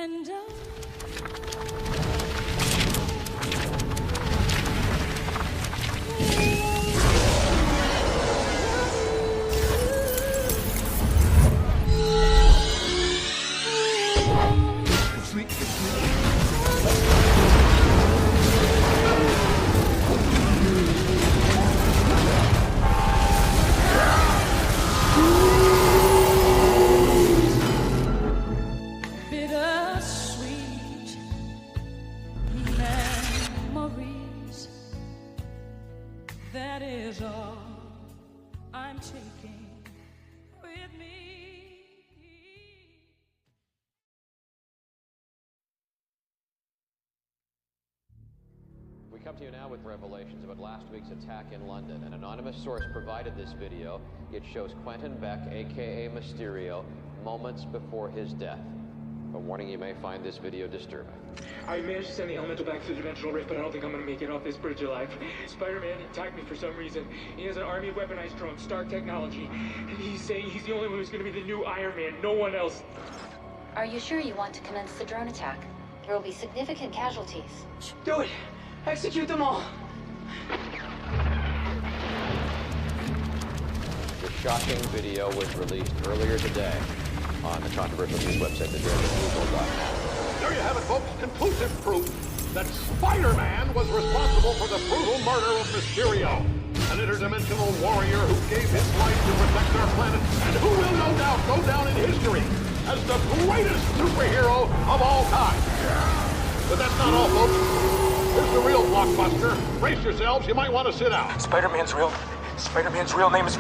And bittersweet memories. That is all I'm taking with me. We come to you now with revelations about last week's attack in London. An anonymous source provided this video. It shows Quentin Beck, aka Mysterio, moments before his death. A warning, you may find this video disturbing. I managed to send the elemental back through the dimensional rift, but I don't think I'm gonna make it off this bridge alive. Spider-Man attacked me for some reason. He has an army of weaponized drones, Stark technology. And he's saying he's the only one who's gonna be the new Iron Man, no one else. Are you sure you want to commence the drone attack? There will be significant casualties. Do it! Execute them all! The shocking video was released earlier today on the controversial news website, thedailybugle.com. There you have it, folks. Conclusive proof that Spider-Man was responsible for the brutal murder of Mysterio, an interdimensional warrior who gave his life to protect our planet and who will no doubt go down in history as the greatest superhero of all time. But that's not all, folks. Here's the real blockbuster. Brace yourselves. You might want to sit down. Spider-Man's real name is...